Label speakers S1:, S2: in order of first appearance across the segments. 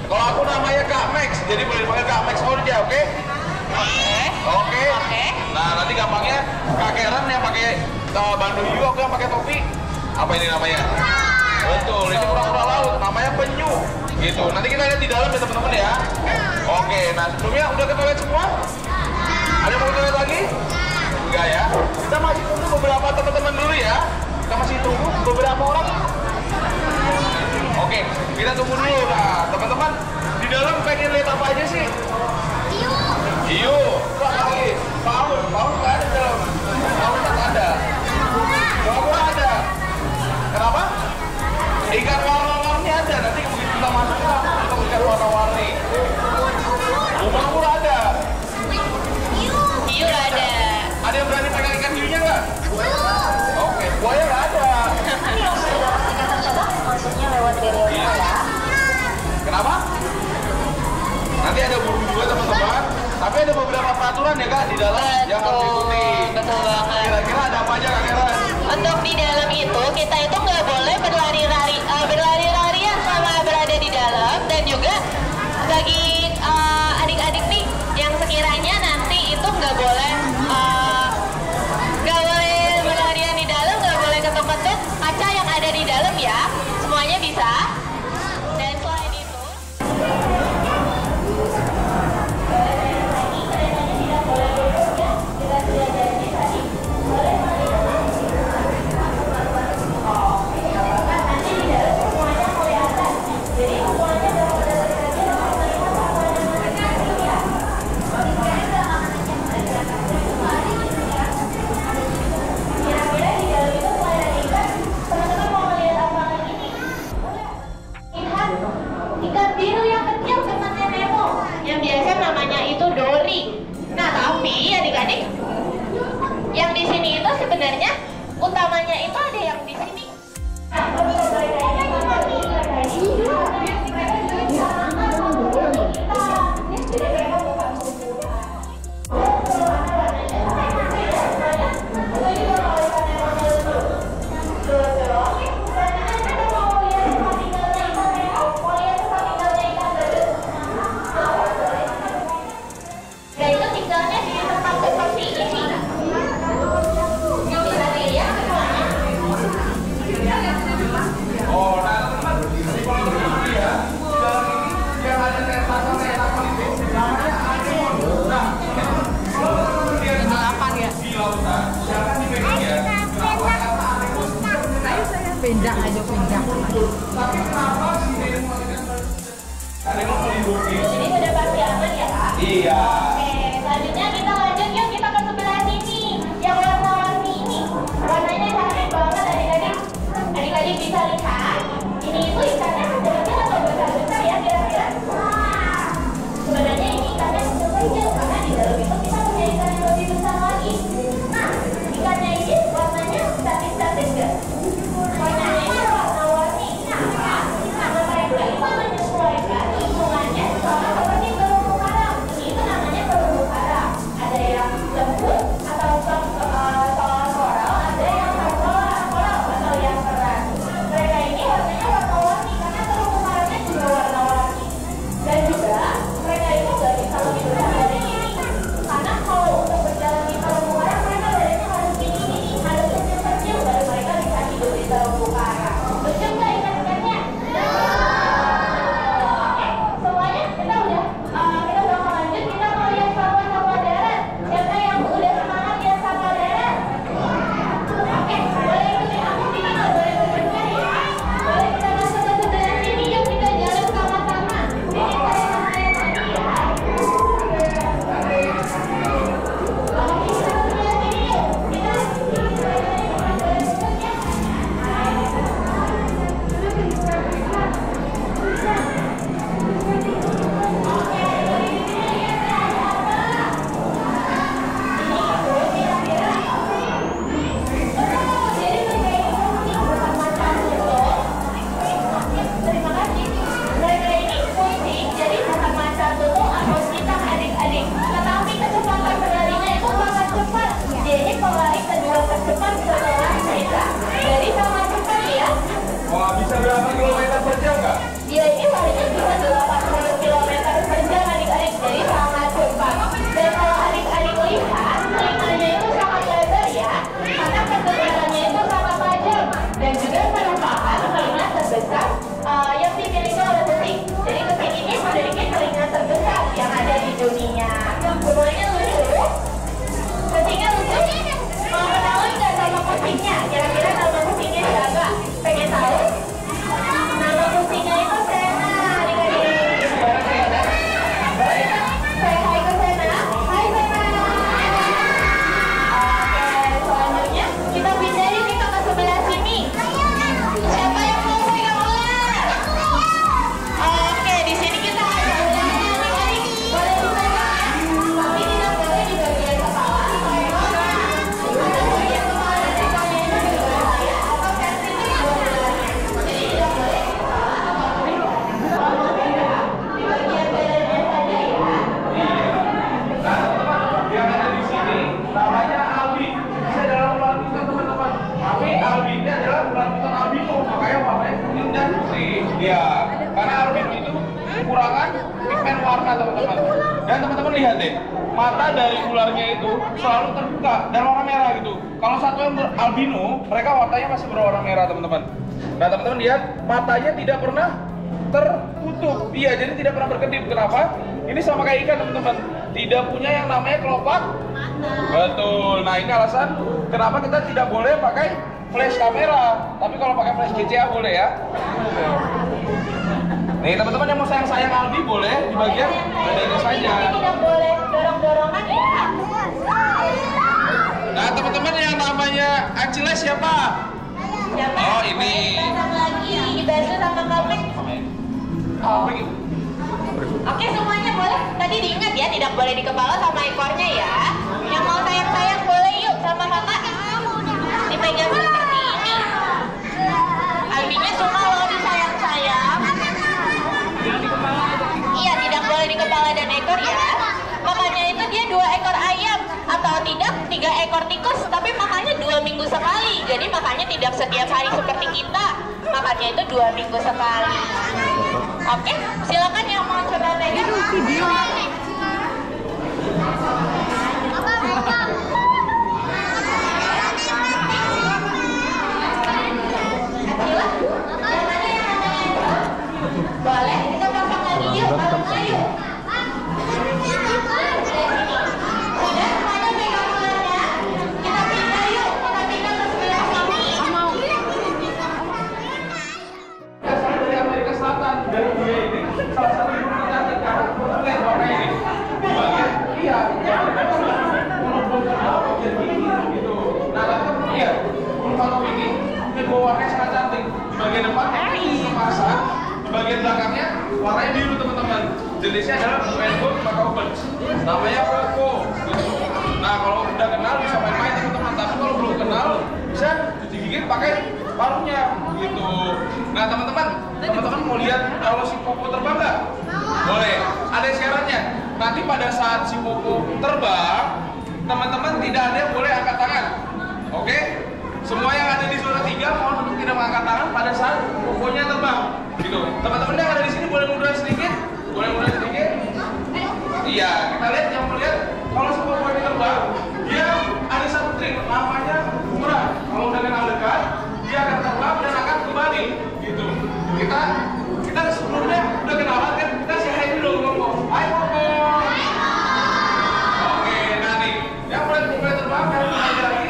S1: Kalau aku namanya Kak Max, jadi boleh dipanggil Kak Max Orja, oke? Oke. Nah, nanti gampangnya Kak Karen yang pakai bandu hiu, aku yang pakai topi. Apa ini namanya? Betul, ini kura-kura laut, namanya penyu. Gitu. Nanti kita lihat di dalam ya teman-teman ya. Oke, nah sebelumnya udah ke toilet semua? Ada yang mau ke toilet lagi? Enggak ya. Kita masih tunggu beberapa teman-teman dulu ya. Kita masih tunggu beberapa orang. Oke, kita tunggu dulu. Nah, teman-teman di dalam pengen lihat apa aja sih? Hiu. Kok lagi? Paus nggak ada di dalam. Paus nggak ada. Kura-kura ada. Kenapa? Ikan warna-warni ada. Nanti begitu kita masuk kita ikan warna-warni. Kura-kura ada.
S2: Hiu ada.
S1: Ada yang berani pegang ikan hiunya nggak? Oke, buaya nggak ada.
S2: Maksudnya lewat barrier ya.
S1: Kenapa? Nanti ada buru juga teman-teman. Tapi ada beberapa peraturan ya Kak di dalam yang harus diikuti.
S2: Betul banget.
S1: Kira-kira ada apa aja Kak Kira?
S2: Untuk di dalam itu kita itu nggak boleh berlari-larian selama berada di dalam, dan juga bagi adik-adik nih yang sekiranya nanti itu nggak boleh berlarian di dalam, nggak boleh ketuk-ketuk kaca yang ada di dalam ya, semuanya bisa. Dan selain itu ikan biru yang kecil temannya Nemo, yang biasa namanya itu Dory. Nah, tapi adik-adik, yang di sini itu sebenarnya utamanya itu ada yang di sini. Nah, itu tinggalnya di tempat seperti ini. Bisa dilihat semuanya.
S1: Oh, nah teman-teman, jadi kalau begini ya, di dalam ini yang ada tentakel itu namanya anemon. Nah, kalau teman-teman lihat di lautan, jangan dipegang ya. Kenapa anemon?
S3: Pindah aja pindah.
S1: Tapi kenapa si anemon melindungi?
S2: Jadi sudah pasti aman ya, Kak?
S1: Iya.
S2: Oke, selanjutnya kita lanjut yuk, kita ke sebelah sini. Yang warna-warni ini, warnanya cantik banget adik-adik. Adik-adik bisa lihat, ini itu ikannya kecil-kecil atau besar-besar ya kira-kira? Sebenarnya ini ikannya kecil-kecil, karena di dalam itu kita punya ikan yang lebih besar lagi. Nah, ikannya ini warnanya cantik-cantik nggak? Warnanya ini warna-warni. Nah, mereka itu menyesuaikan lingkungannya sama seperti terumbu karang. Ini itu namanya terumbu karang. Ada yang lembut atau koral, ada yang koral atau yang keras. Mereka ini warnanya warna-warni karena
S1: Iya, karena albino itu kekurangan pigmen warna teman-teman. Dan teman-teman lihat deh, mata dari ularnya itu selalu terbuka dan warna merah gitu. Kalau satu yang albino, mereka warnanya masih berwarna merah teman-teman. Nah teman-teman lihat, matanya tidak pernah tertutup. Iya, jadi tidak pernah berkedip. Kenapa? Ini sama kayak ikan teman-teman, tidak punya yang namanya kelopak. Betul. Nah ini alasan kenapa kita tidak boleh pakai flash kamera, tapi kalau pakai flash GCA boleh ya. Nih teman-teman yang mau sayang-sayang Aldi boleh di bagian badannya saja.
S2: Tidak boleh dorong-dorongan ya.
S1: Nah teman-teman yang namanya Acile siapa?
S2: Siapa?
S1: Oh ini.
S2: Datang lagi dibantu sama Komik.
S1: Oh.
S2: Oke semuanya boleh. Tadi diingat ya, tidak boleh di kepala sama ekornya ya. Yang mau sayang-sayang boleh yuk sama kakak. Dipegang seperti ini. Albinya cuma lo disayang-sayang. Iya, tidak boleh di kepala dan ekor ya. Makanya itu dia 2 ekor ayam atau tidak 3 ekor tikus, tapi makannya 2 minggu sekali. Jadi makannya tidak setiap hari seperti kita. Makannya itu 2 minggu sekali. Oke, silakan yang mau coba pegang. Boleh, kita pasang lagi yuk, bareng yuk. Sudah semuanya pegang ularnya. Kita pindah yuk, kita pindah ke sebelah sini.
S1: Dari Amerika Selatan, dari dia ini salah satu yang tercatat karena lihat warna ini. Di bagian iya, gitu. Nah, teman-teman lihat, kalau ini dua warnanya sangat cantik. Di bagian depan ini pasang. Di bagian belakangnya warnanya biru teman-teman. Jenisnya adalah Rainbow Macau Birds. Namanya Coco. Nah kalau udah kenal bisa main-main teman-teman. Tapi kalau belum kenal bisa digigit pakai paruhnya gitu. Nah teman-teman mau lihat kalau si Coco terbang nggak? Boleh. Ada syaratnya. Nanti pada saat si Coco terbang, teman-teman tidak ada yang boleh angkat tangan. Oke? Semua yang ada di zona 3 mohon untuk tidak mengangkat tangan pada saat Coco-nya terbang. Gitu. Teman-teman yang ada di sini boleh mundur sedikit, Iya, kita lihat yang melihat kalau sebuah Coco terbang, dia ada satu trik namanya bumerang. Kalau udah kenal dekat, dia akan terbang dan akan kembali. Gitu. Kita sebelumnya udah kenalan kan, kita say dulu Coco. Hai Coco. Oke, nah nih, yang mulai terbang dan kembali lagi.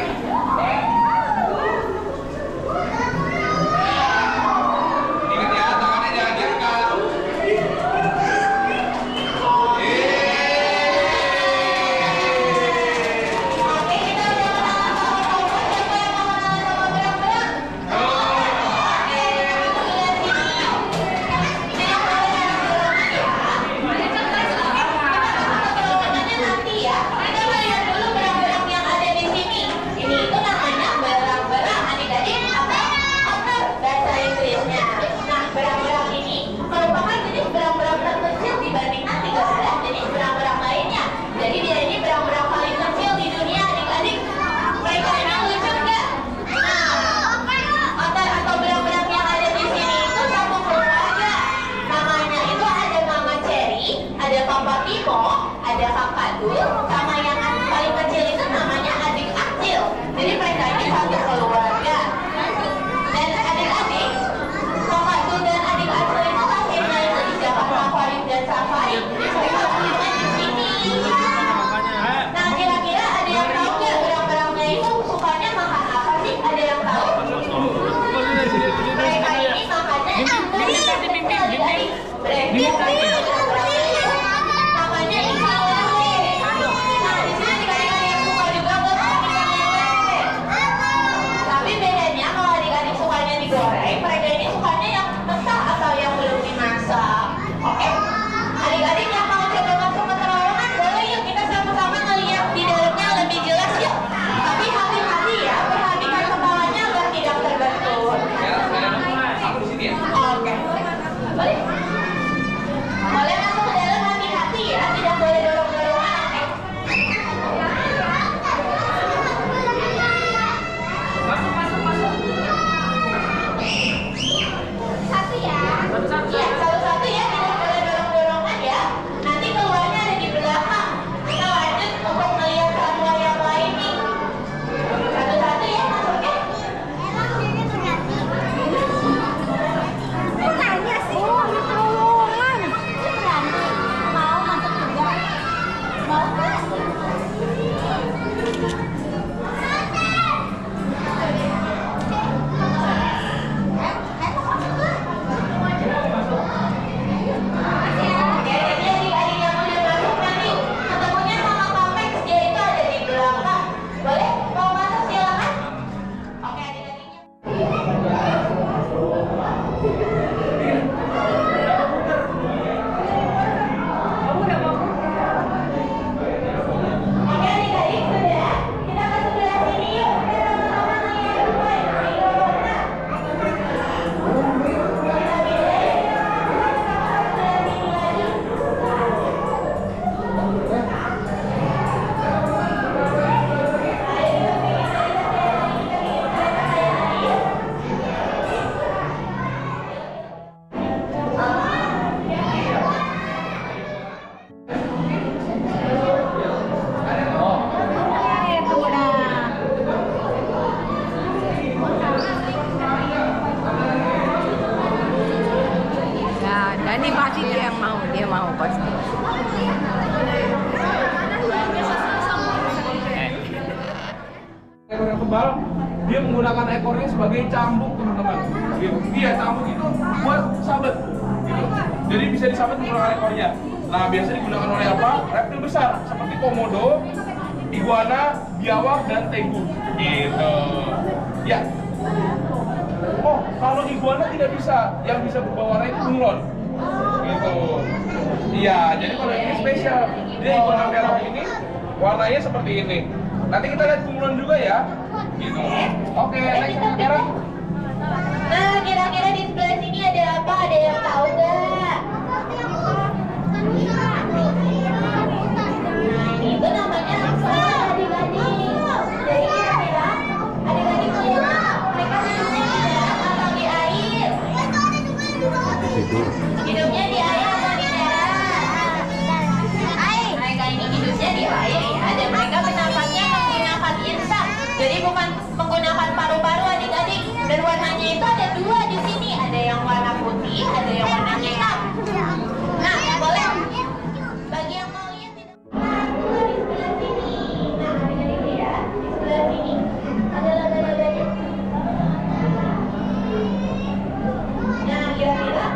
S3: Ini pasti dia mau pasti.
S1: Ekor yang tebal, dia menggunakan ekornya sebagai cambuk, teman-teman. Gitu. Iya, cambuk itu buat sabet. Gitu. Jadi bisa disabet menggunakan ekornya. Nah, biasa digunakan oleh apa? Reptil besar seperti komodo, iguana, biawak, dan tegu. Gitu. Ya. Oh, kalau iguana tidak bisa, yang bisa berubah warna itu bunglon. Gitu. Iya, jadi kalau ini spesial. Dia iguana merah ini warnanya seperti ini. Nanti kita lihat bunglon juga ya. Gitu. Oke, next kamera.
S2: Nah, kira-kira di sebelah sini ada apa? Ada yang tahu nggak? Itu namanya apa, adik-adik? Jadi kira-kira adik-adik mau yang mereka hidupnya di darat atau di air? Hidupnya di air atau di darat? Mereka ini hidupnya di air ya, dan mereka bernafasnya menggunakan insang. Jadi bukan menggunakan paru-paru adik-adik. Dan warnanya itu ada dua di sini, ada yang warna putih, ada yang warna hitam. Nah, boleh bagi yang mau lihat di sebelah sini. Nah, adik-adik lihat di sebelah sini ada lada-ladanya. Nah, kira-kira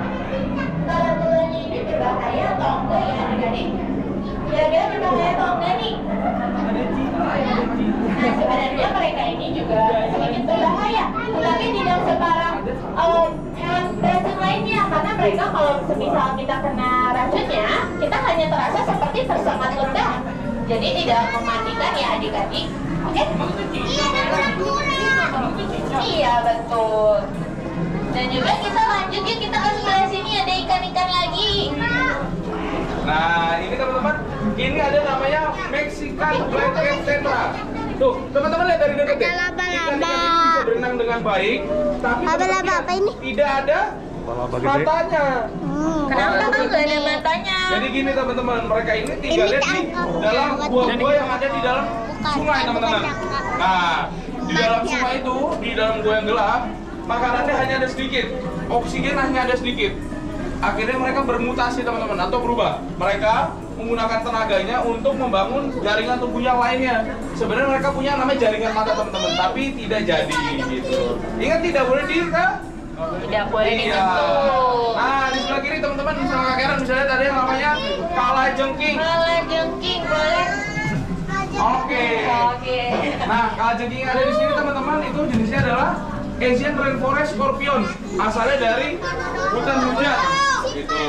S2: lada-ladanya ini berbahaya atau enggak ya adik-adik? Kira-kira berbahaya atau enggak nih? Nah, sebenarnya mereka ini juga sedikit berbahaya, tetapi tidak separah hewan racun lainnya, karena mereka kalau semisal kita kena racunnya, kita hanya terasa seperti tersengat lengan, jadi tidak mematikan ya adik-adik. Oke? Iya, betul. Dan juga kita lanjut yuk, kita ke sebelah sini ada ikan-ikan lagi.
S1: Nah, ini teman-teman, ini ada namanya Mexican Black Cap Tetra. Tuh, teman-teman lihat dari dekat deh. Ikan-ikan ini bisa berenang dengan baik, tapi tidak ada matanya.
S2: Kenapa kan nggak ada matanya?
S1: Jadi gini teman-teman, mereka ini tinggalnya di dalam gua-gua yang ada di dalam sungai, teman-teman. Nah, di dalam sungai itu, di dalam gua yang gelap, makanannya hanya ada sedikit, oksigen hanya ada sedikit. Akhirnya mereka bermutasi teman-teman, atau berubah. Mereka menggunakan tenaganya untuk membangun jaringan tubuh yang lainnya. Sebenarnya mereka punya namanya jaringan mata teman-teman, tapi tidak jadi gitu. Ingat tidak boleh
S2: Tidak boleh disentuh.
S1: Nah, di sebelah kiri teman-teman bisa kakeran, misalnya tadi yang namanya kalajengking.
S2: Kalajengking boleh.
S1: Oke. Nah, kalajengking yang ada di sini teman-teman itu jenisnya adalah Asian Rainforest Scorpion. Asalnya dari hutan hujan. Gitu.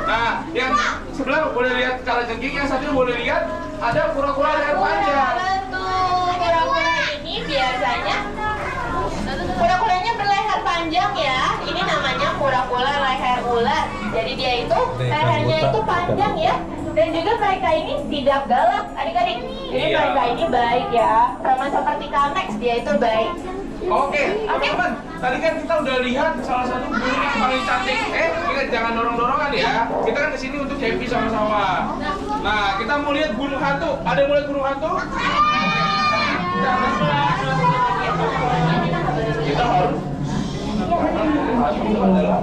S1: Nah, yang sebelah boleh lihat kalajengking, yang satu boleh lihat ada kura-kura leher panjang.
S2: Betul. Kura-kura ini biasanya kura-kuranya berleher panjang ya. Ini namanya kura-kura leher ular. Jadi dia itu lehernya itu panjang ya. Dan juga mereka ini tidak galak, adik-adik. Jadi mereka ini baik ya. Sama seperti Kamex, dia itu baik.
S1: Oke, teman-teman. Tadi kan kita udah lihat salah satu burung yang paling cantik. Ingat jangan dorong-dorongan ya. Kita kan kesini untuk happy sama-sama. Nah, kita mau lihat burung hantu. Ada yang mau lihat burung hantu? Kita harus hantu adalah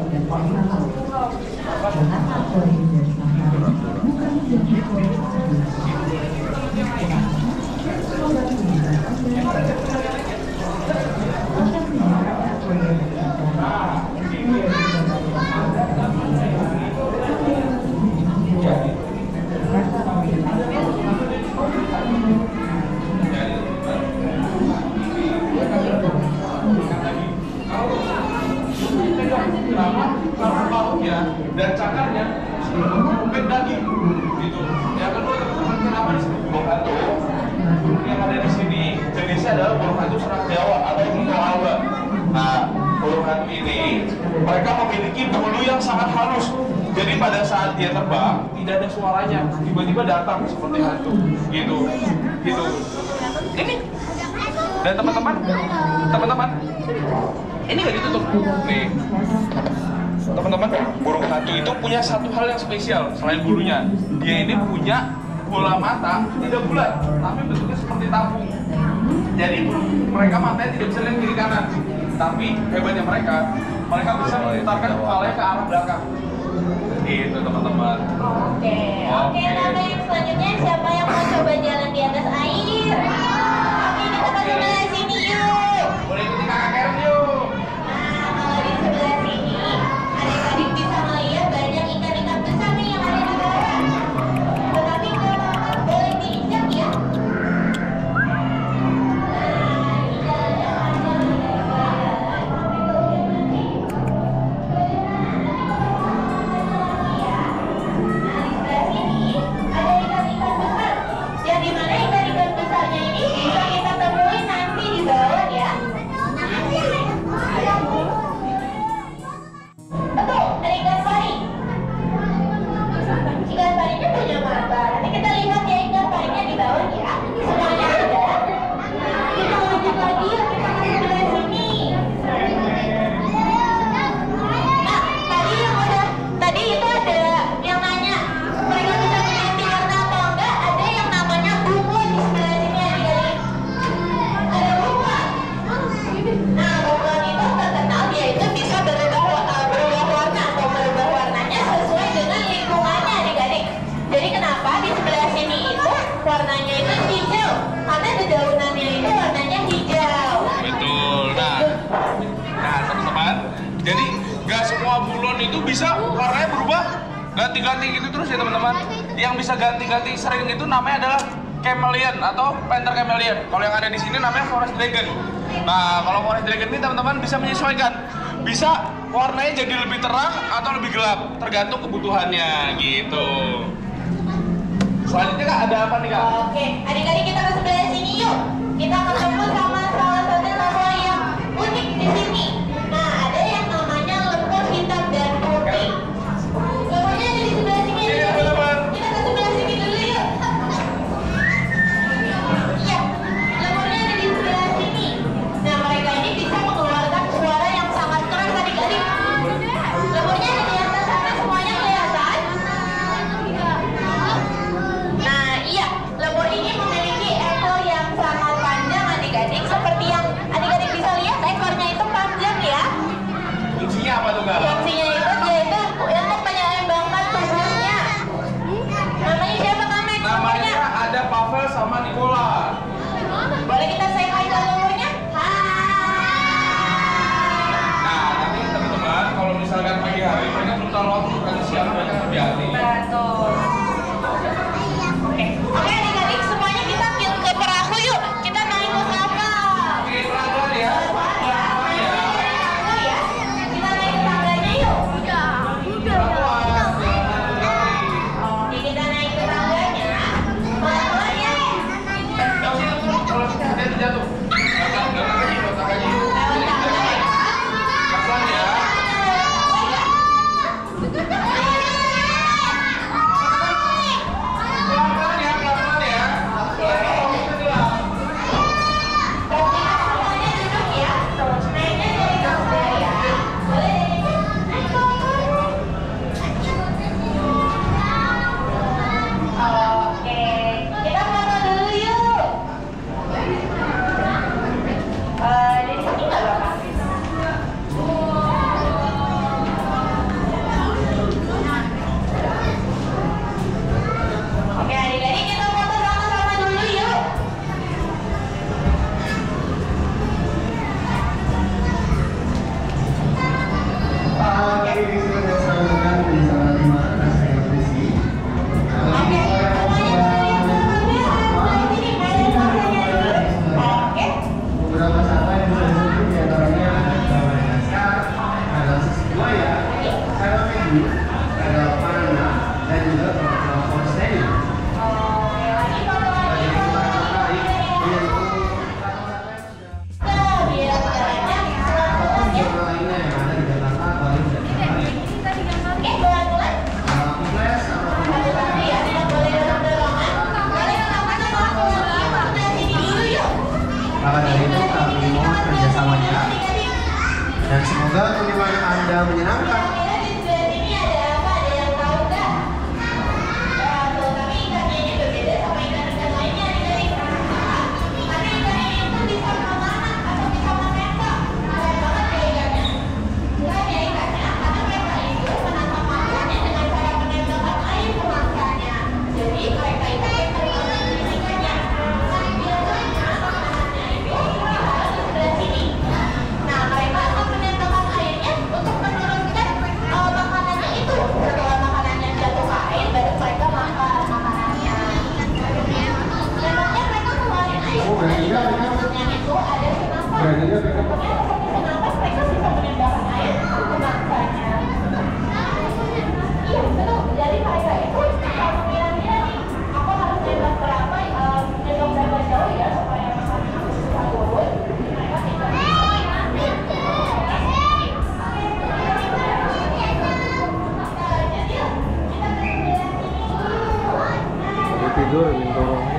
S1: dan cakarnya empuk daging gitu. Yang kedua teman-teman, kenapa disebut burung hantu? Burung yang ada di sini jenisnya adalah burung hantu serak Jawa atau burung Jawa. Nah, burung hantu ini mereka memiliki bulu yang sangat halus. Jadi pada saat dia terbang tidak ada suaranya, tiba-tiba datang seperti hantu gitu. Ini dan teman-teman ini nggak ditutup nih. Teman-teman, burung hantu itu punya satu hal yang spesial selain bulunya. Dia ini punya bola mata tidak bulat, tapi bentuknya seperti tabung. Jadi mereka matanya tidak bisa lihat kiri kanan. Tapi hebatnya mereka bisa memutarkan kepalanya ke arah belakang. gitu teman-teman.
S2: Oke, nama yang selanjutnya siapa yang mau coba jalan di atas air? Oke, kita ke sebelah sini yuk.
S1: Boleh ikuti kakak Karen yuk.
S2: Nah, kalau di sebelah sini, adik-adik bisa melihat banyak ikan-ikan besar nih yang ada di bawah. Tetapi kalau boleh diinjak ya.
S1: Itu bisa warnanya berubah ganti-ganti gitu terus ya teman-teman. Yang bisa ganti-ganti sering itu namanya adalah chameleon atau panther chameleon. Kalau yang ada di sini namanya forest dragon. Nah, kalau forest dragon ini teman-teman bisa menyesuaikan. Bisa warnanya jadi lebih terang atau lebih gelap, tergantung kebutuhannya gitu. Selanjutnya Kak, ada apa nih Kak?
S2: Oke, adik-adik kita ke sebelah sini yuk. Kita ketemu sama salah satu satwa yang unik di sini. Nah, ada yang namanya lemur hitam dan putih. Lemurnya ada di sebelah sini.
S1: Iya, teman-teman.
S2: Kita ke sebelah sini dulu yuk. Iya, lemurnya ada di sebelah sini. Nah, mereka ini bisa mengeluarkan suara yang sangat keras adik-adik. Lemurnya ada di atas sana, semuanya kelihatan. Nah, iya, lemur ini memiliki ekor yang sangat panjang adik-adik. Seperti yang adik-adik bisa lihat, ekornya itu panjang ya.
S1: Fungsinya apa tuh Kak?
S2: Fungsinya itu dia itu untuk menyeimbangkan tubuhnya. Namanya siapa Kak Max?
S1: Namanya ada Pavel sama Nicola.
S2: Boleh kita say hi ke lemurnya?
S1: Nah, tapi teman-teman, kalau misalkan pagi hari mereka belum tahu waktu kan siang mereka hati-hati.
S2: Betul. Oke adik-adik semuanya kita ke perahu yuk. Kita naik ke kapal.
S1: Oke, pelan-pelan ya.
S2: Kita naik ke tangganya yuk.
S1: Pelan-pelan.
S2: Oke, kita naik ke tangganya. Pelan-pelan ya.
S1: Yang sini tuh kalau dia terjatuh. Gak lagi, tangganya. Pelan ya. Pelan-pelan ya, pelan-pelan ya.
S2: Semuanya duduk ya. Naiknya dari tangga ya. Boleh Oke, kita foto dulu yuk. Dari sini nggak apa-apa. Oke adik-adik kita foto sama-sama dulu yuk. Oke,
S4: Beberapa satwa yang bisa disebut diantaranya ada Madagaskar, ada Sisikoya, ada penyu, ada panana, dan juga beberapa forest dragon. Tadi kita terkait yaitu satwa lainnya yang ada di Jakarta, Bali, dan Bali. Kiples atau maka dari itu kami mohon kerjasamanya dan semoga kunjungan Anda menyenangkan.
S5: tidur Mintoro-nya.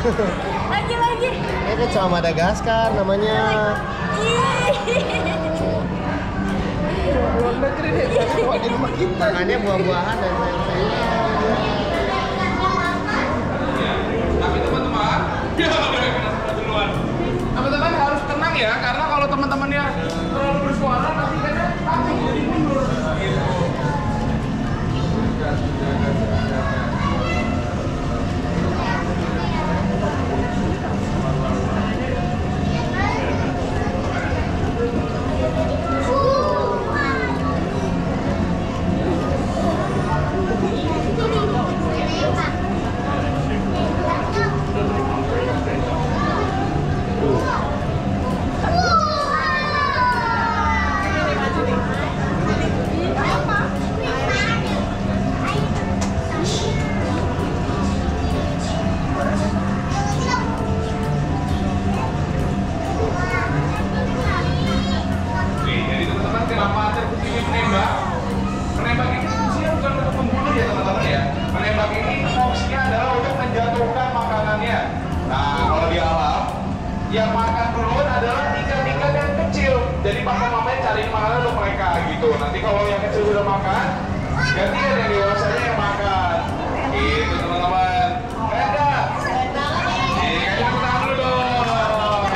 S2: Lagi.
S4: Ini kecoa Madagaskar namanya.
S1: Luar negeri deh, kecoa di rumah kita.
S4: Makannya buah-buahan dan sayur-sayuran.
S1: Tapi teman-teman, duluan. Teman-teman harus tenang ya, karena kalau teman-temannya terlalu bersuara nanti kayaknya takut jadi mundur. Gitu. Yang makan duluan adalah ikan-ikan yang kecil. Jadi papa-mamanya cari makanan untuk mereka gitu. Nanti kalau yang kecil udah makan, gantian yang dewasanya yang makan. Gitu teman-teman. Keren gak? Iya, kasih tangan dulu dong.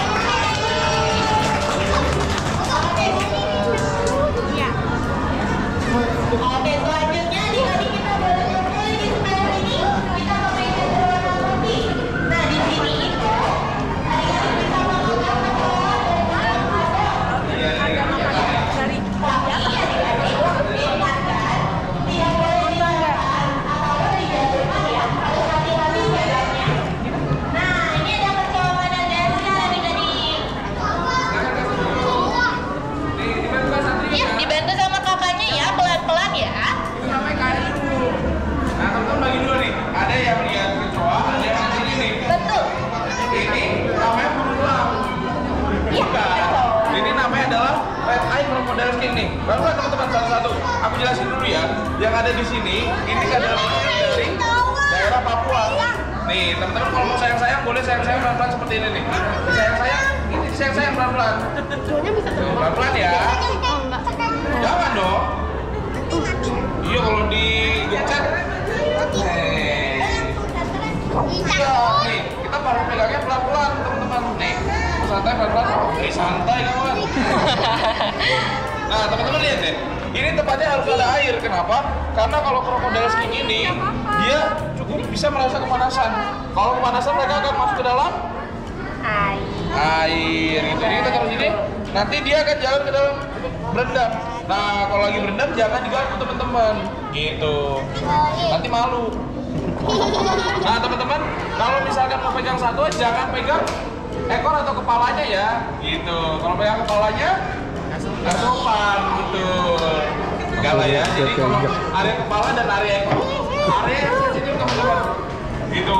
S2: Oke, selanjutnya di hari kita boleh kumpul di sebelah sini. Kita memainkan berwarna putih. Nah, di sini itu adik-adik bisa memakan kecoa dan ada tapi adik-adik ingatkan tidak boleh dimakan atau dijatuhkan ya. Harus hati-hati jaganya. Nah, ini ada kecoa Madagaskar adik-adik. Ya, dibantu sama kakaknya ya, pelan-pelan ya.
S1: Itu namanya kari dulu. Nah, teman-teman bagi dulu nih. Ada yang lihat kecoa, ada yang di sini nih.
S2: Betul.
S1: Ini namanya burung elang.
S2: Iya,
S1: Bukan.
S2: betul.
S1: Ini namanya adalah red eye crocodile king nih. Baru teman-teman satu-satu. Aku jelasin dulu ya. Yang ada di sini, ini adalah dari daerah Papua. Nih, teman-teman kalau mau sayang-sayang boleh sayang-sayang pelan-pelan seperti ini nih. Sayang-sayang, ini sayang-sayang pelan-pelan. Tuh, pelan-pelan ya. Jangan dong. Iya kalau digocek. Iya, nih kita baru pegangnya pelan-pelan teman-teman. Nih, santai pelan-pelan. Santai kawan. Nah teman-teman lihat deh. Ini tempatnya harus ada air. Kenapa? Karena kalau crocodile king ini dia cukup bisa merasa kepanasan. Kalau kepanasan mereka akan masuk ke dalam air gitu. Jadi kita taruh sini. Nanti dia akan jalan ke dalam berendam. Nah kalau lagi berendam jangan diganggu teman-teman. Gitu. Nanti malu. Nah teman-teman, kalau misalkan mau pegang satwa jangan pegang ekor atau kepalanya ya. Gitu. Kalau pegang kepalanya nggak sopan gitu. Enggak lah ya. Jadi kalau area kepala dan area ekor, area yang sensitif teman-teman. Gitu.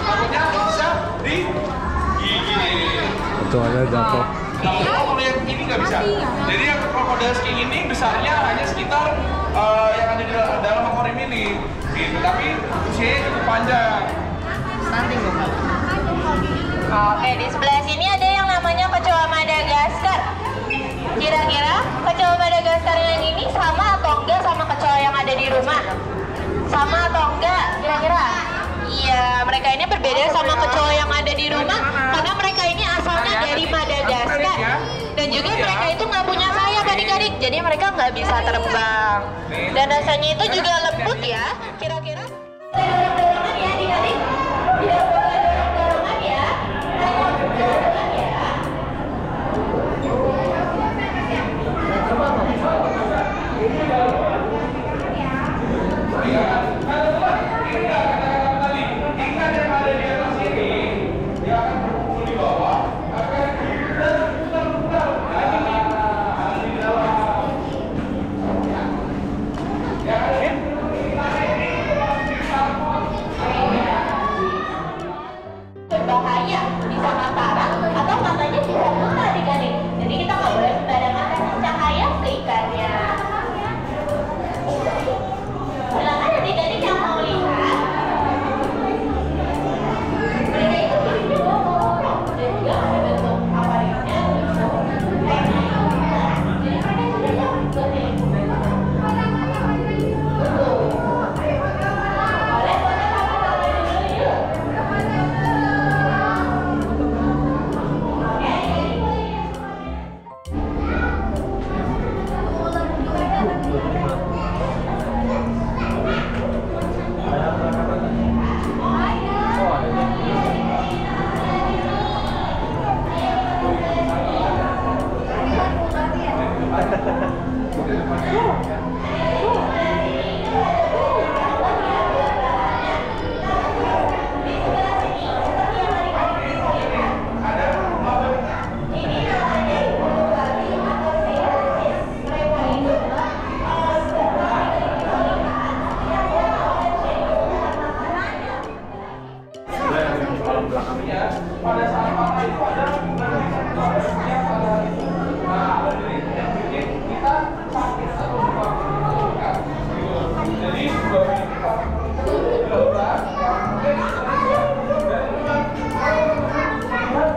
S1: Takutnya bisa digigit.
S5: Kecoanya jatuh.
S1: Nah, kalau yang ini nggak bisa. Jadi yang crocodile king ini besarnya hanya sekitar yang ada di dalam akuarium ini. Gitu. Tapi usianya cukup panjang.
S2: Oke, di sebelah sini ada yang namanya kecoa Madagaskar. Kira-kira kecoa Madagaskar yang ini sama atau enggak sama kecoa yang ada di rumah? Sama atau enggak? Kira-kira? Iya, mereka ini berbeda sama kecoa yang ada di rumah karena mereka ini asalnya dari Madagaskar. Dan juga mereka itu nggak punya sayap adik-adik, jadi mereka nggak bisa terbang. Dan rasanya itu juga lembut ya. Kira-kira? Dorong-dorongan ya adik-adik. Tidak boleh dorong-dorongan ya. Dorong-dorongan ya.
S1: pada saat patah itu ada yang pada itu. Nah, jadi yang bikin kita sakit atau bukan. Jadi dua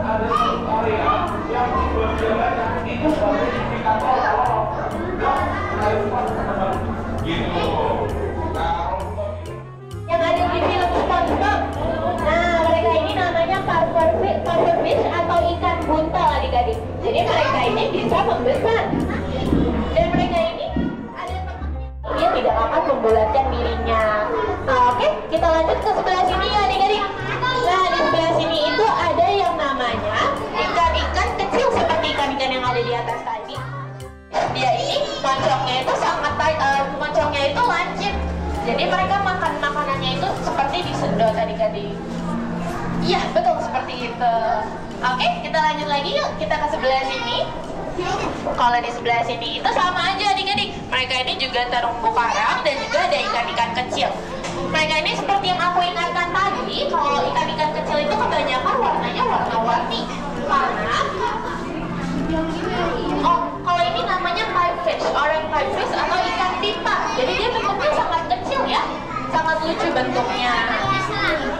S1: ada satu area yang berjalan itu sebagai indikator kalau gitu.
S2: Yang ada di film SpongeBob. Nah, mereka ini namanya pufferfish atau ikan buntal adik-adik. Jadi mereka ini bisa membesar. Dan mereka ini ada temannya. Dia tidak akan membulatkan dirinya. Oke, kita lanjut ke sebelah sini ya adik-adik. Nah, di sebelah sini itu ada yang namanya ikan-ikan kecil seperti ikan-ikan yang ada di atas tadi. Dia ini moncongnya itu moncongnya itu lancip. Jadi mereka makan makanannya itu seperti disedot adik-adik. Iya, betul seperti itu. Oke, kita lanjut lagi yuk. Kita ke sebelah sini. Kalau di sebelah sini itu sama aja adik-adik. Mereka ini juga terumbu karang dan juga ada ikan-ikan kecil. Mereka ini seperti yang aku ingatkan tadi, kalau ikan-ikan kecil itu kebanyakan warnanya warna-warni. Karena kalau ini namanya pipefish, orange pipefish atau ikan pipa. Jadi dia bentuknya sangat kecil ya, sangat lucu bentuknya.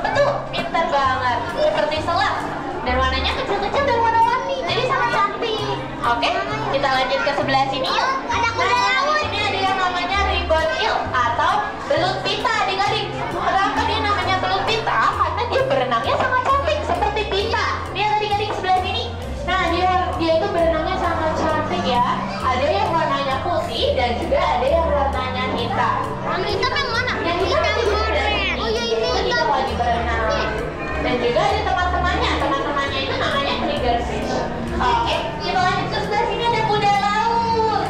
S2: Betul, pintar banget, seperti selang. Dan warnanya kecil-kecil dan warna-warni, jadi sangat cantik. Oke, kita lanjut ke sebelah sini yuk. Nah, di sini ada yang namanya ribbon eel atau belut pita adik-adik. Kenapa dia namanya belut pita? Karena dia berenangnya sangat cantik seperti pita. Lihat adik-adik sebelah sini. Nah, dia itu berenangnya sangat cantik ya. Ada yang warnanya putih dan juga ada yang warnanya hitam.
S5: Yang hitam yang mana?
S2: Yang hitam di sebelah sini.
S5: Oh iya, ini
S2: Itu lagi berenang. Dan juga ada teman-temannya. Teman-temannya itu namanya triggerfish. Oke, kita lanjut ke sebelah sini ada kuda laut.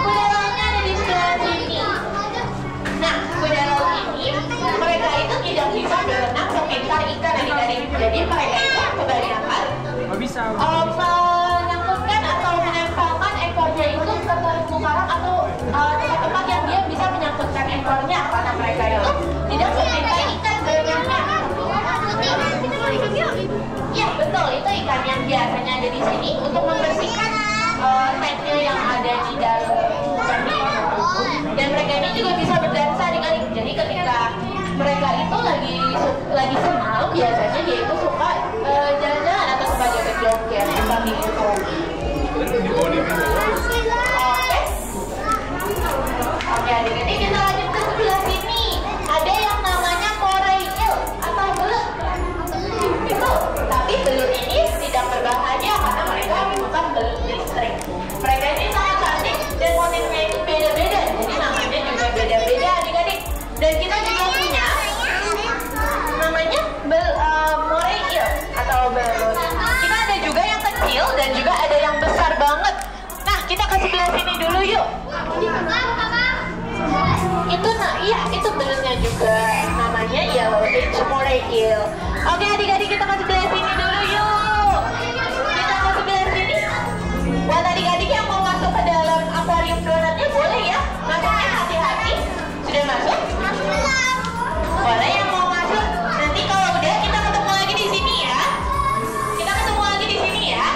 S2: Kuda lautnya ada di sebelah sini. Nah, kuda laut ini mereka itu tidak bisa berenang sepintar ikan adik-adik. Jadi mereka itu kebanyakan menyangkutkan atau menempelkan ekornya itu ke terumbu karang atau tempat yang dia bisa menyangkutkan ekornya, karena mereka itu tidak sepintar ikan berenangnya. Ya betul, itu ikan yang biasanya ada di sini untuk membersihkan tanknya yang ada di dalam ikan itu. Dan mereka ini juga bisa berdansa adik-adik. Jadi ketika mereka itu lagi senang, biasanya dia itu suka jalan-jalan atau suka joget-joget seperti itu. Oke adik-adik, kita lanjut ke sebelah sini. Ada yang namanya moray eel atau belut. Itu, tapi belut ini tidak berbahaya karena mereka bukan belut listrik. Mereka ini sangat cantik dan motifnya itu beda-beda. Jadi namanya juga beda-beda adik-adik. Dan kita juga punya namanya moray eel atau belut. Kita ada juga yang kecil dan juga ada yang besar banget. Nah, kita ke sebelah sini dulu yuk. Itu belutnya juga namanya yellow edge moray eel. Oke adik-adik, kita ke sebelah sini dulu yuk. Kita ke sebelah sini. Buat adik-adik yang mau masuk ke dalam akuarium donatnya boleh ya. Masuknya hati-hati. Sudah masuk? Boleh yang mau masuk. Nanti kalau udah kita ketemu lagi di sini ya. Kita ketemu lagi di sini ya.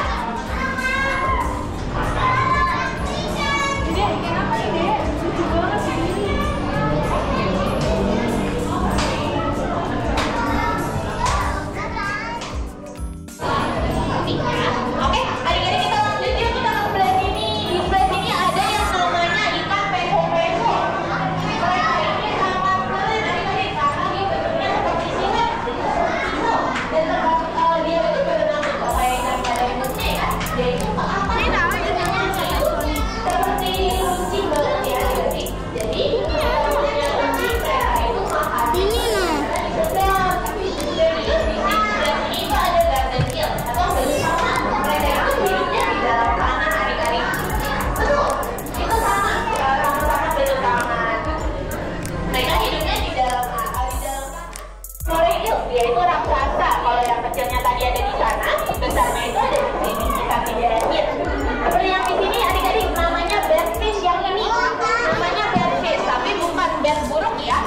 S2: Dede, kenapa ini? Lucu banget sih. Oke, adik-adik kita lanjut yuk, kita ke sebelah sini. Di sebelah sini ada yang namanya ikan peho-peho. Mereka ini sangat keren adik-adik karena dia bentuknya seperti singa. Dan termasuk dia itu berenang juga kayak ikan pada umumnya ya. Dia itu berenangnya itu seperti runcing banget ya adik-adik. Jadi punya runcing mereka itu makan ini sedang. Dan juga di sebelah sini itu ada garden eel atau belut sama. Mereka itu hidupnya di dalam tanah adik-adik. Betul, itu sama sama belut tangan. Mereka hidupnya di dalam tanah. Moray eel dia itu raksasa. Kalau yang kecilnya tadi ada di sana, besarnya itu ada di sini. Kita pindahin. Seperti yang di sini adik-adik namanya batfish. Yang ini namanya batfish, tapi bukan bat burung ya.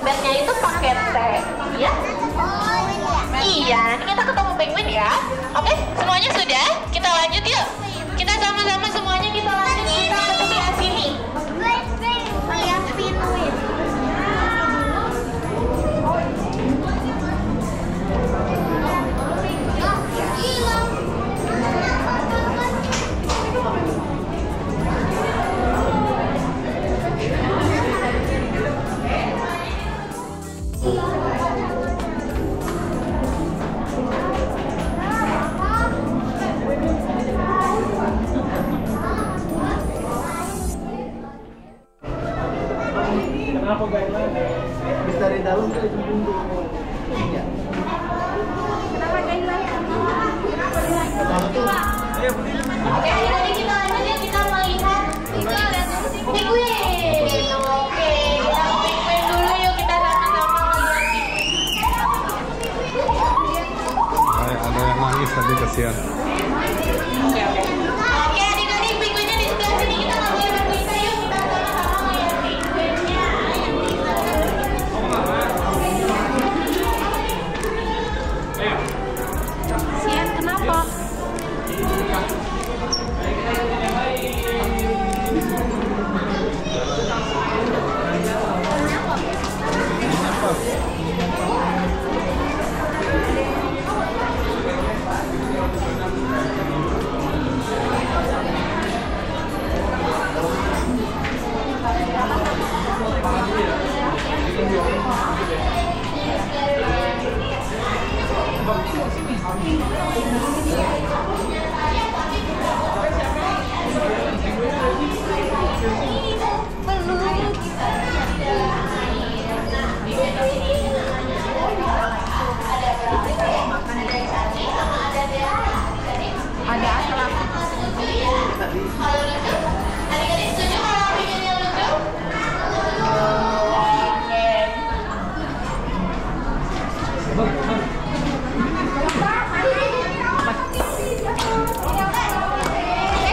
S2: Batnya itu pakai T, ya. Iya, nanti kita ketemu penguin ya. lanjut yuk. Kita sama-sama semuanya kita lanjut, kita ke sebelah sini. Lihat pinguin.
S4: Kenapa guideline? Bisa dari dalam ke ujung dulu. Iya.
S2: Kenapa guideline? Oke, tadi kita lanjut ya, kita melihat penguin. Oke, kita penguin dulu yuk, kita sama-sama melihat penguin.
S5: Ada yang nangis tadi, kasihan.
S2: Oke, adik-adik, penguinnya di sebelah sini, kita nggak boleh berpisah yuk, kita sama-sama melihat penguinnya.
S3: Sian kenapa? Ada asal
S2: Adik-adik setuju kalau penguinnya lucu? Oke,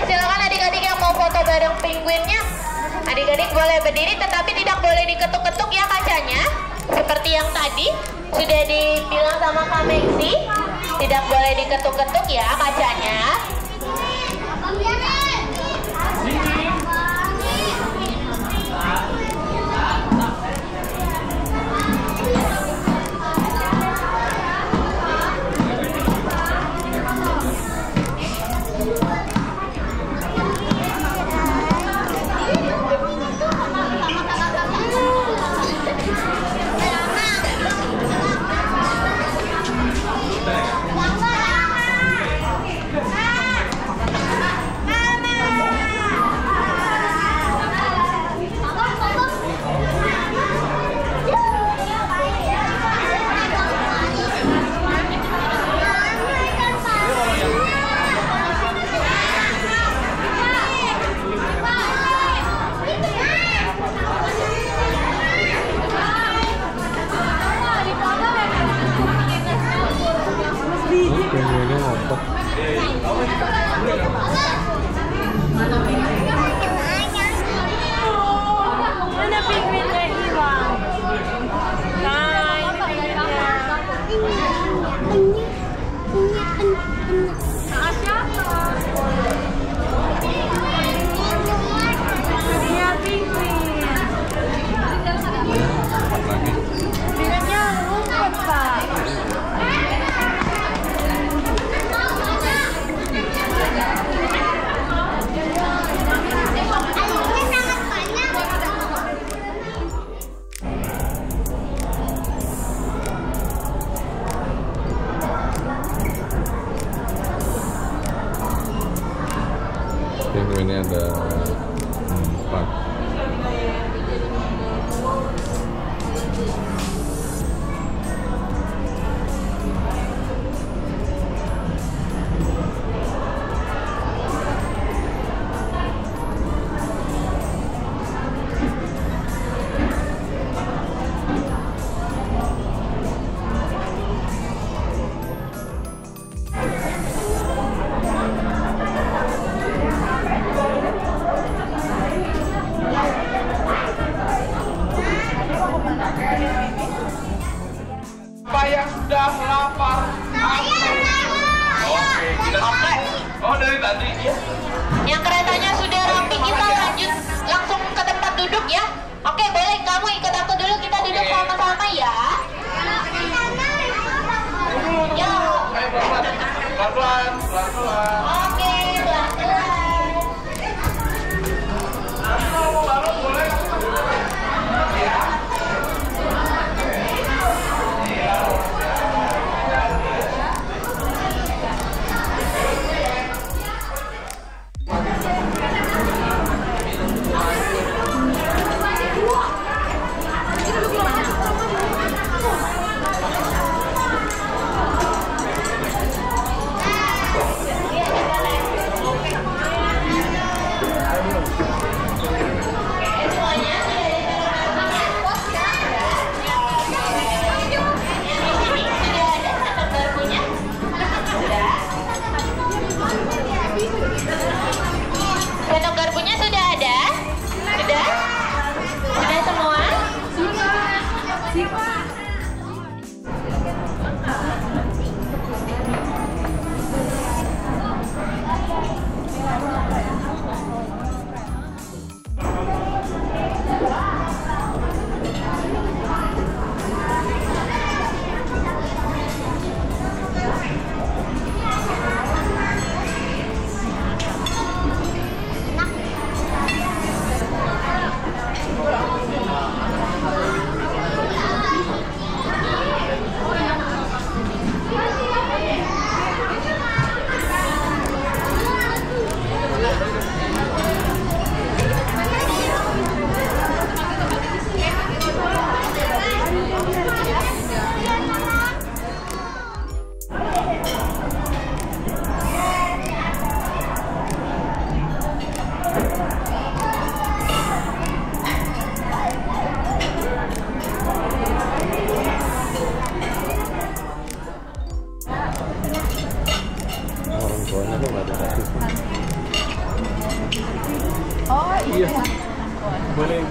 S2: silakan adik-adik yang mau foto bareng penguinnya. Adik-adik boleh berdiri tetapi tidak boleh diketuk-ketuk ya kacanya. Seperti yang tadi sudah dibilang sama Kak Maxi, tidak boleh diketuk-ketuk ya kacanya.
S5: Penguinnya ngompok.
S3: Mana penguinnya hilang? Nah, ini penguinnya. Nah, siapa? Dia penguin.
S5: Lagi.
S3: Penguinnya lumpur, Pak.
S5: Penguinnya ada 4.
S1: Siapa yang sudah lapar? Oke, kita Emang dari tadi ya?
S2: Yang keretanya sudah rapi, kita lanjut langsung ke tempat duduk ya. Oke, boleh kamu ikut aku dulu, kita duduk sama-sama ya. Ya.
S1: Ayo pelan-pelan.
S2: Oke, pelan-pelan.
S1: Mau balon boleh? Ya.
S2: Sendok garpunya sudah ada? Sudah? Sudah semua?
S5: Orang tuanya tuh nggak ada aktif.
S3: Oh iya.
S5: Boleh.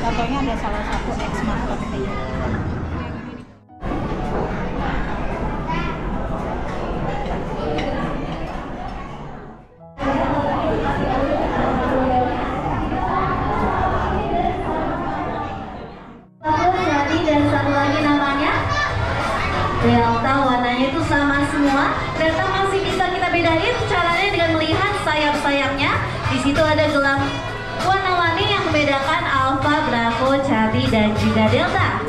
S3: Contohnya ada salah satu ex-market ini.
S2: Jadi dan satu lagi namanya Delta, warnanya itu sama semua. Delta masih bisa kita bedain caranya dengan melihat sayap-sayapnya. Di situ ada gelang warna-warni yang membedakan Alpha, Bravo, Charlie dan juga Delta.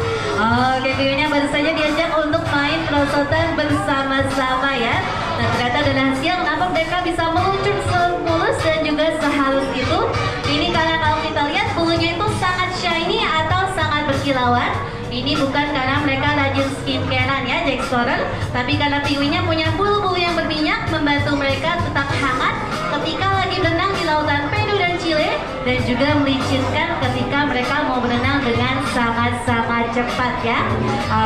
S2: Oke, videonya baru saja diajak untuk main perosotan bersama-sama ya. Nah, ternyata ada rahasia kenapa mereka bisa meluncur semulus dan juga sehalus itu. Ini karena kalau kita lihat bulunya itu sangat shiny atau sangat berkilauan. Ini Ini bukan karena mereka rajin skincarean ya, Jack Squirrel, tapi karena penguinnya punya bulu-bulu yang berminyak membantu mereka tetap hangat ketika lagi berenang di lautan Peru dan Chile, dan juga melicinkan ketika mereka mau berenang dengan sangat-sangat cepat ya.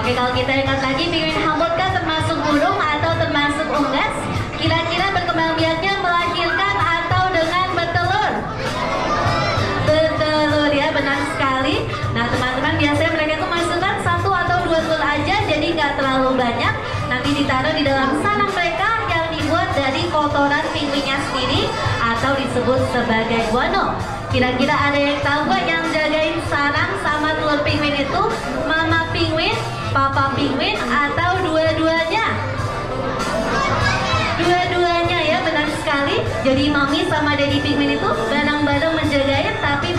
S2: Oke, kalau kita ingat lagi, penguin Humboldt kan termasuk burung atau termasuk unggas? Kira-kira berkembang biaknya melahirkan atau dengan bertelur? Bertelur ya, benar sekali. Nah teman-teman, biasanya mereka itu masukkan 1 atau 2 telur aja, jadi nggak terlalu banyak. Nanti ditaruh di dalam sarang mereka yang dibuat dari kotoran penguinnya sendiri atau disebut sebagai guano. Kira-kira ada yang tahu nggak yang jagain sarang sama telur penguin itu? Mama penguin, papa penguin, atau dua-duanya? Dua-duanya ya, benar sekali. Jadi mami sama daddy penguin itu bareng-bareng menjagain, tapi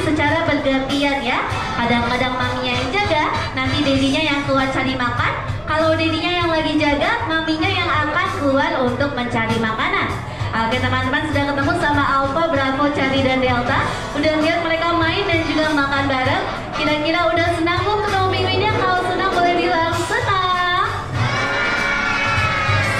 S2: secara bergantian ya. Kadang-kadang maminya yang jaga, nanti daddy-nya yang keluar cari makan. Kalau daddy-nya yang lagi jaga, maminya yang akan keluar untuk mencari makanan. Oke teman-teman, sudah ketemu sama Alpha, Bravo, Charlie, dan Delta. Udah lihat mereka main dan juga makan bareng. Kira-kira udah senang belum ketemu penguinnya? Kalau senang boleh bilang senang.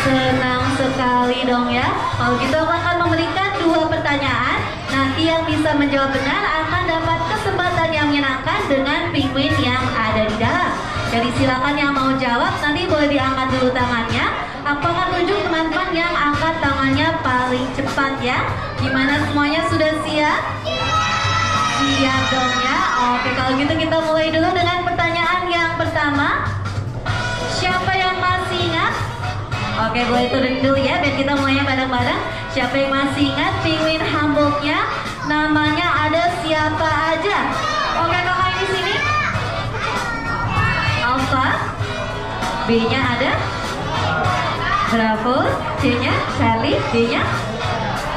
S2: Senang sekali dong ya. Kalau gitu aku akan memberikan 2 pertanyaan. Nanti yang bisa menjawab benar akan dapat kesempatan yang menyenangkan dengan penguin yang ada di dalam. Jadi silakan yang mau jawab, nanti boleh diangkat dulu tangannya. Aku akan tunjuk teman-teman yang angkat tangannya paling cepat ya. Gimana semuanya, sudah siap? Siap dong ya. Oke, kalau gitu kita mulai dulu dengan pertanyaan yang pertama. Siapa yang masih ingat? Oke, boleh turun dulu ya, biar kita mulainya bareng-bareng. Siapa yang masih ingat penguin Humboldt-nya? Namanya ada siapa aja? Oke, kakak di sini. Alpha, B-nya ada Bravo, C-nya Charlie, D-nya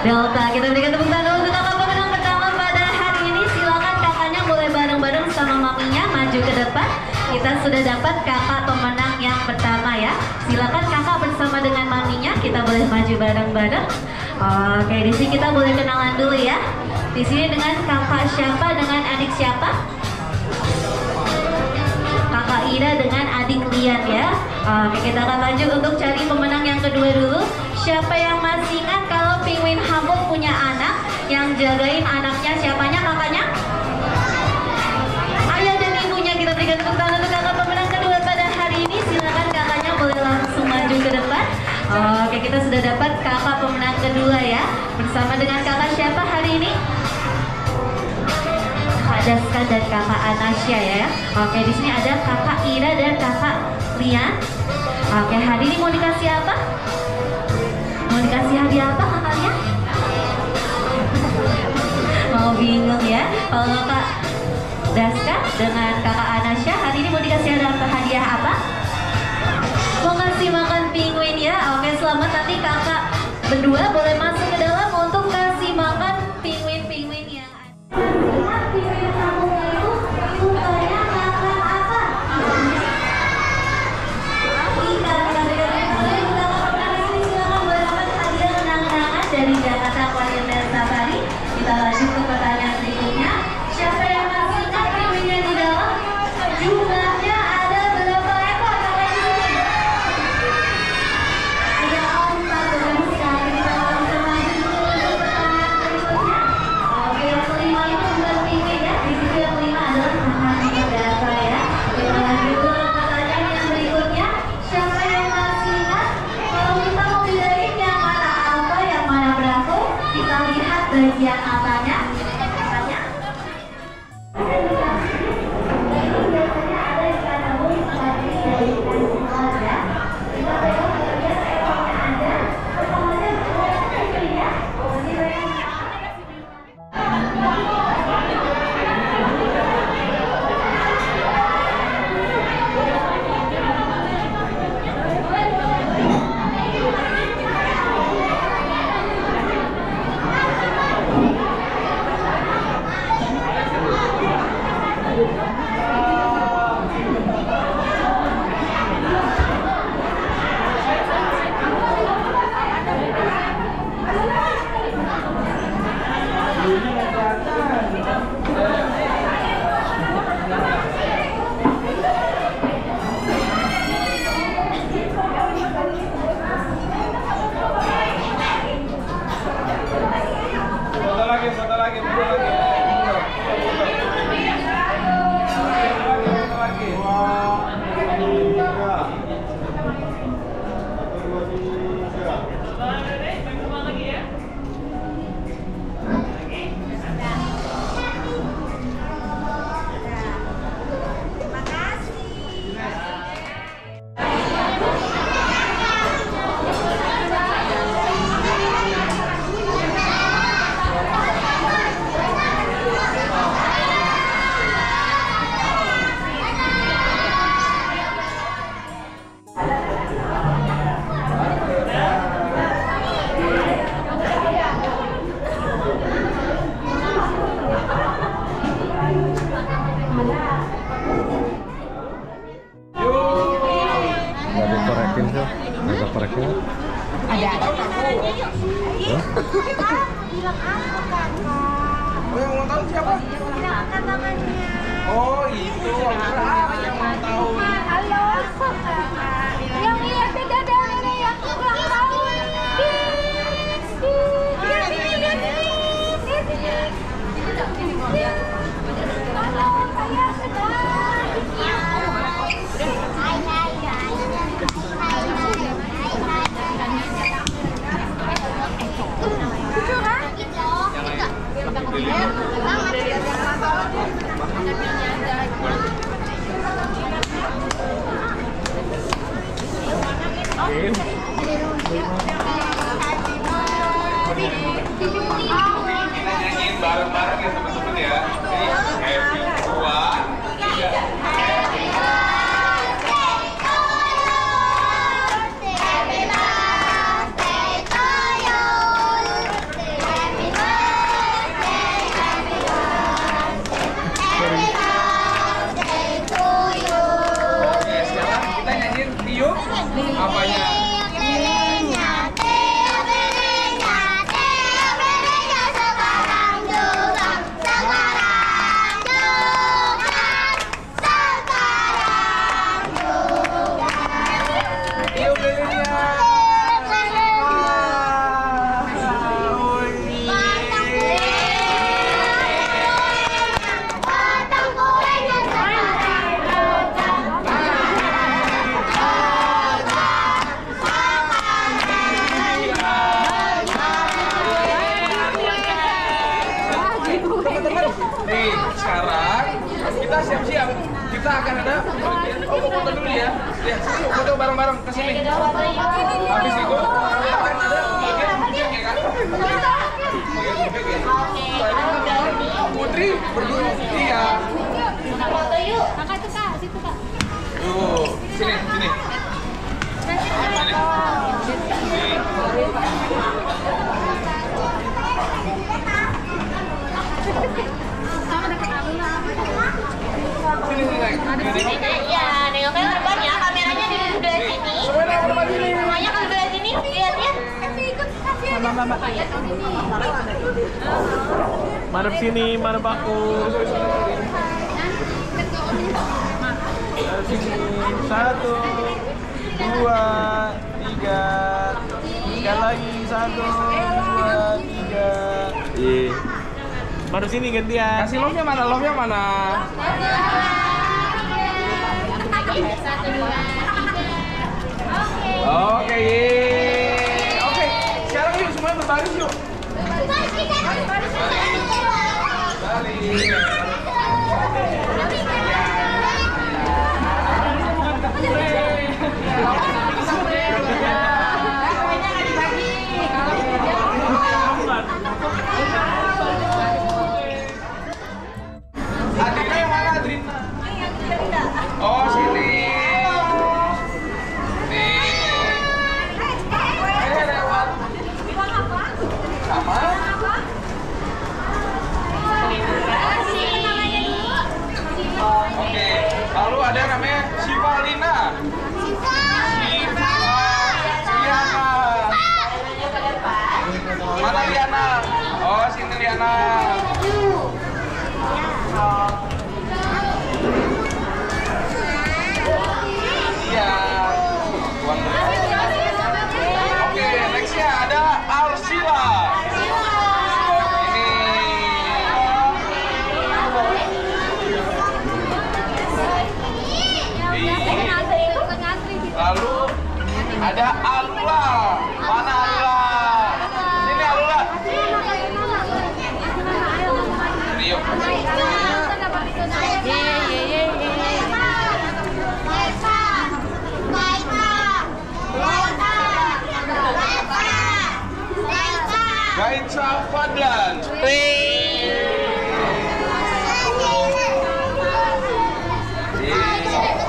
S2: Delta. Kita berikan tepuk tangan untuk kakak pemenang pertama pada hari ini. Silakan kakaknya boleh bareng-bareng sama maminya maju ke depan. Kita sudah dapat kakak pemenang yang pertama ya. Silakan kakak bersama dengan maminya, kita boleh maju bareng-bareng. Oke, di sini kita boleh kenalan dulu ya. Di sini dengan kakak siapa, dengan adik siapa? Kakak Ira dengan adik Lian ya. Oke, kita akan lanjut untuk cari pemenang yang kedua dulu. Siapa yang masih ingat kalau penguin Humboldt punya anak? Yang jagain anaknya siapanya, kakaknya? Ayah dan ibunya. Kita berikan tepuk tangan untuk kakak pemenang kedua pada hari ini. Silakan kakaknya boleh langsung maju ke depan. Oke, kita sudah dapat kakak pemenang kedua ya. Bersama dengan kakak siapa hari ini? Kak Daska dan kakak Anasya ya. Oke, di sini ada kakak Ira dan kakak Lian. Oke, hari ini mau dikasih apa? Mau dikasih hadiah apa kakaknya? Mau bingung ya. Kalau kakak Daska dengan kakak Anasya hari ini mau dikasih hadiah apa? Mau kasih makan penguin ya. Oke, selamat. Nanti kakak berdua boleh masuk ke dalam untuk kasih makan penguin-penguin yang ada. Penguin kampungnya itu sukanya makan apa? Dari Jakarta Aquarium Safari. Kita lanjut ke pertanyaan berikutnya. Siapa yang masih ingat penguinnya di dalam? Jumlahnya ada berapa ekor? Ada 4 sekali. Kita langsung lanjut dulu untuk pertanyaan berikutnya. Oke, yang kelima itu bukan penguin ya. Di situ yang kelima adalah kakak data ya. Kita lanjut dulu ke pertanyaan yang berikutnya. Siapa yang masih ingat kalau kita mau bedain yang mana Alpha, yang mana Bravo? Kita lihat bagian apanya.
S3: Bilang aku kan, Kak.
S1: Oh, yang ulang tahun siapa?
S3: Bilang angkat tangannya.
S1: Oh, itu. Apa yang ulang tahun?
S3: Halo, Kakak. Yang iya tidak ada nenek yang ulang tahun. Halo, saya
S1: Kita nyanyiin bareng-bareng ya teman-teman ya. Jadi happy 2, 3. Oke, sekarang kita nyanyiin tiup apanya? Tiup lilinnya. Nih, sekarang kita siap-siap. Kita akan ada bagian foto dulu ya. Ya, sini foto bareng-bareng ke sini. Habis itu akan ada bagian bujang ya kan? Bagian bujang ya. Putri berdua. Iya.
S2: Foto yuk.
S3: Kakak itu Kak, situ Kak.
S1: Tuh, sini, sini.
S3: Sama dekat Aluna.
S1: Sini, sini.
S2: Iya, nengoknya ke depan ya. Kameranya di sebelah sini.
S1: Semuanya ke depan sini.
S2: Semuanya ke sebelah sini. Lihat ya.
S5: Madep sini, madep aku. Madep sini. 1, 2, 3. Sekali lagi 1, 2, 3. Iya. Madep sini gantian.
S1: Kasih love-nya mana? Love-nya mana? Oke, yeay. Oke, sekarang yuk semuanya berbaris yuk. Adrina yang mana, Adrina? Oh, sini. Lewat. Sama. Oke, lalu ada namanya Syifa Lina. Liana. Mana Liana? Oh, sini Liana. Iya. Oke, nextnya ada Arsila. Lalu ada Alula. Mana Alula? Sini Alula. Ini yuk. Gainsa Fadlan.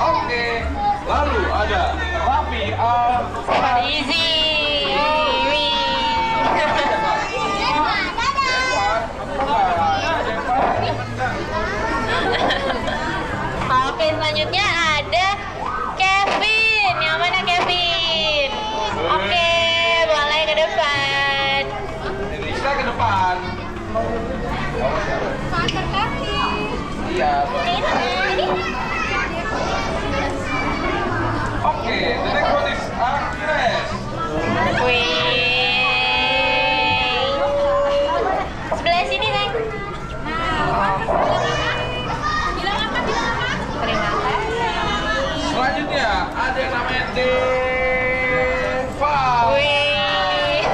S1: Oke. Lalu ada Raffi
S2: Easy. Oke, selanjutnya ada Kevin. Yang mana Kevin? Oke, boleh ke depan.
S1: depan. Iya. Oke, the next one is Agnes.
S2: Wih. Sebelah sini, Neng. Terima kasih.
S1: Selanjutnya ada yang namanya Deva.
S2: Wih.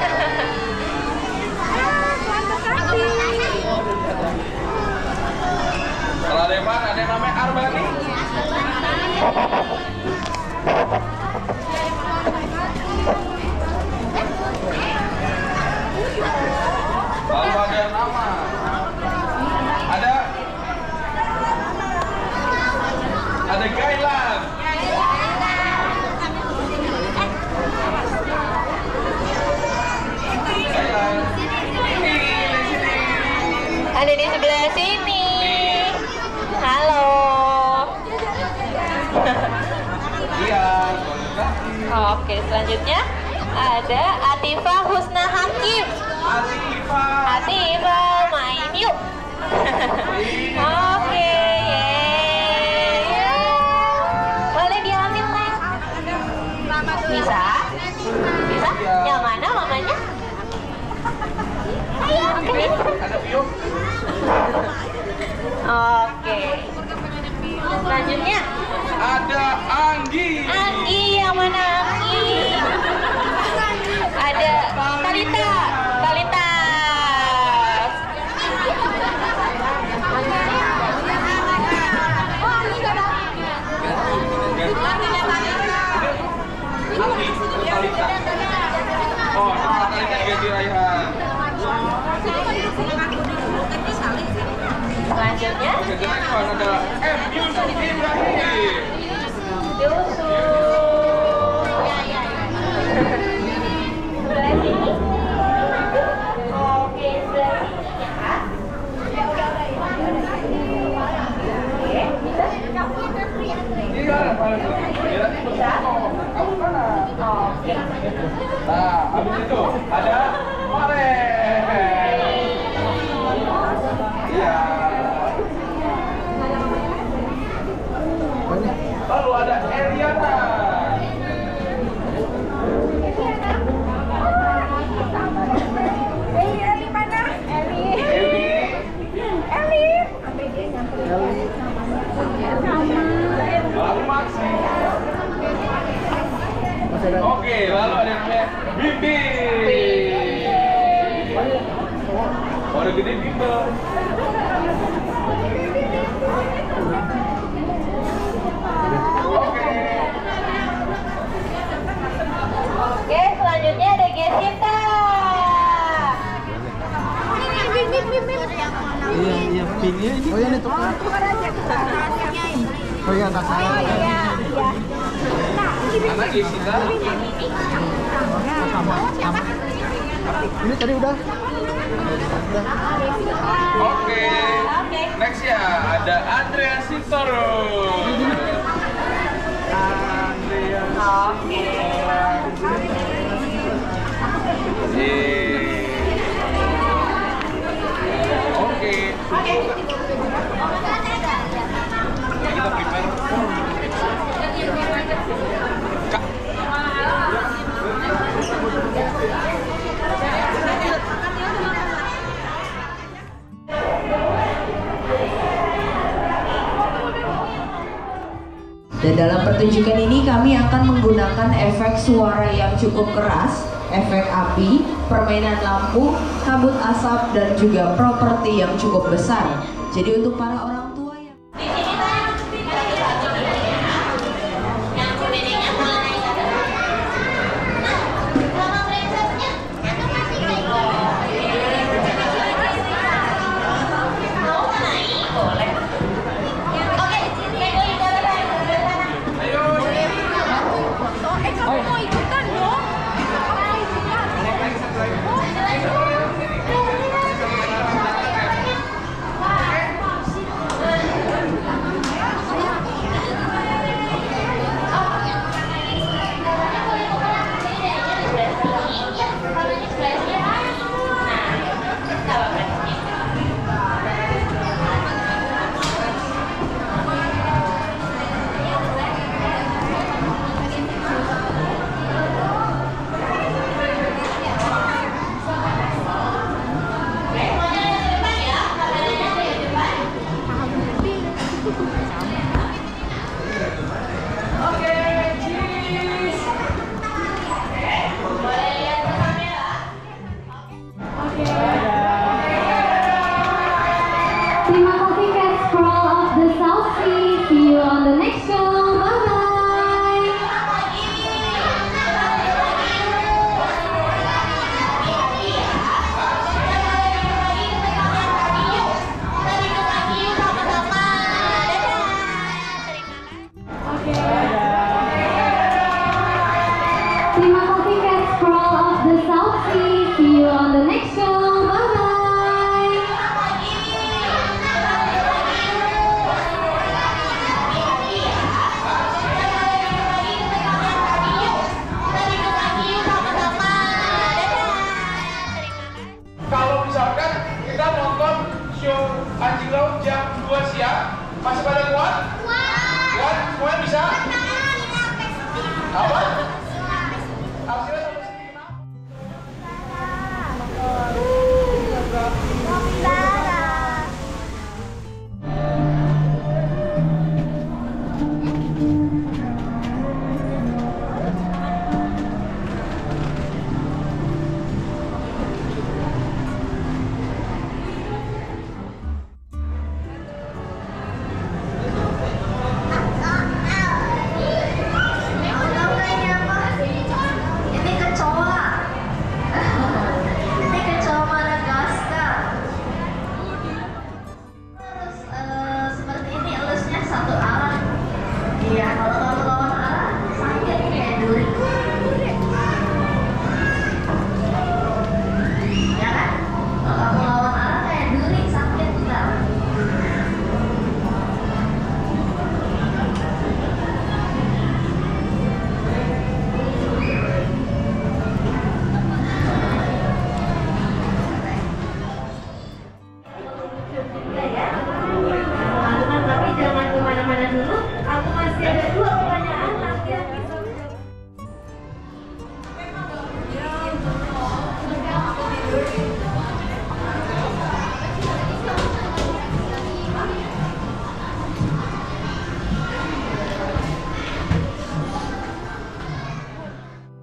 S1: Setelah Deva ada yang namanya Arbani. Lalu ada nama. Ada Gailan. Gailan.
S2: Ada di sebelah sini. Halo.
S1: Iya.
S2: Oke, selanjutnya ada Atifa Husna Hakim. Atifa, main yuk. Oke, yeay. Boleh diambil, Neng? Bisa? Bisa? Yang mana mamanya? Oke.
S1: Ada Pio.
S2: Oke. Selanjutnya
S1: Ada Anggi.
S2: Anggi, yang mana Anggi? Ada Talita. Talita.
S1: Anggi, Talita. Oh, Talita diganti Raihan.
S2: Selanjutnya
S1: Oke, the next one ada M. Yusuf Ibrahim.
S2: Yusuf. Sebelah sini. Oke, sebelah sini ya. Oke, bisa?
S1: Iya,
S2: Bisa?
S1: kamu mana?
S2: Oke.
S1: Nah, habis itu ada Mare. Iya. Lalu ada Eliana.
S3: Eli mana?
S1: Eli. Lalu Maxi. Oke, lalu ada yang namanya Bibi. Orang gede Bibi.
S2: Oke, selanjutnya ada Gesita.
S5: Iya, pinknya ini. Oh, yang itu. Oh, iya, tak salah.
S1: Anak Gesita.
S5: Sama. Ini tadi udah.
S1: Oke. Next ya, ada Andrea Sintoro.
S2: Oke.
S1: Oke. Kita prepare. Kak.
S6: Dan dalam pertunjukan ini kami akan menggunakan efek suara yang cukup keras, efek api, permainan lampu, kabut asap, dan juga properti yang cukup besar. Jadi untuk para orang tua yang
S2: Di sini Bang. Yang bedanya mulai. Nah, sama princessnya itu masih naik. Mau naik? Boleh. Oke, naik lagi ke atas.
S3: Kamu mau ikutan dong?
S1: misalkan kita nonton show anjing laut jam 2 siang, masih pada kuat? Kuat? Semuanya bisa? Apa? Hasilnya sampai sini kenapa?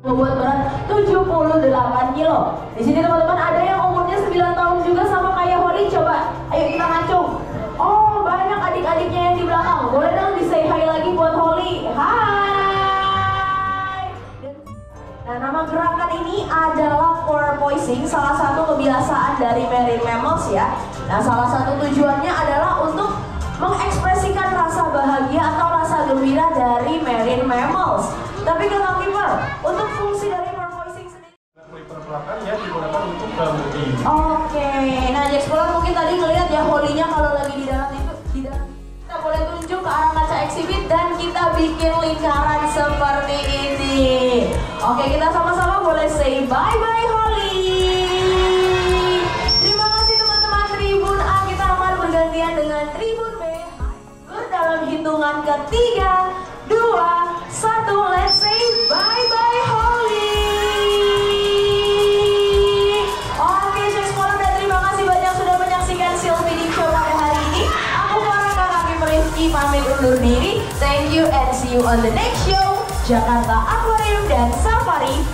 S6: Bobot berat 78 kilo. Di sini teman-teman ada yang umurnya 9 tahun juga sama kayak Holly. Coba, ayo kita ngacung. Oh, banyak adik-adiknya yang di belakang. Boleh dong di say hi lagi buat Holly. Hai. Nah, nama gerakan ini adalah porpoising, salah satu kebiasaan dari marine mammals ya. Nah, salah satu tujuannya adalah untuk mengekspresikan rasa bahagia atau rasa gembira dari marine mammals. Tapi Kang Kiper, untuk fungsi dari porpoising sendiri?
S5: Clipper belakang ya digunakan untuk kemudi.
S6: Oke, nah Jack Explorer mungkin tadi ngelihat ya Holly-nya kalau lagi di dalam itu, kita boleh tunjuk ke arah kaca eksibit dan kita bikin lingkaran seperti ini. Oke, kita sama-sama boleh say bye-bye Holly. Terima kasih teman-teman Tribun A, kita akan bergantian dengan Tribun B. Dalam hitungan ketiga, 2, 1, let's say bye-bye Holly. Oke, Jack dan terima kasih banyak sudah menyaksikan Silvening Show pada hari ini. Aku Farah Kaki Rifki pamit undur diri. Thank you and see you on the next show. Jakarta Aquarium dan Safari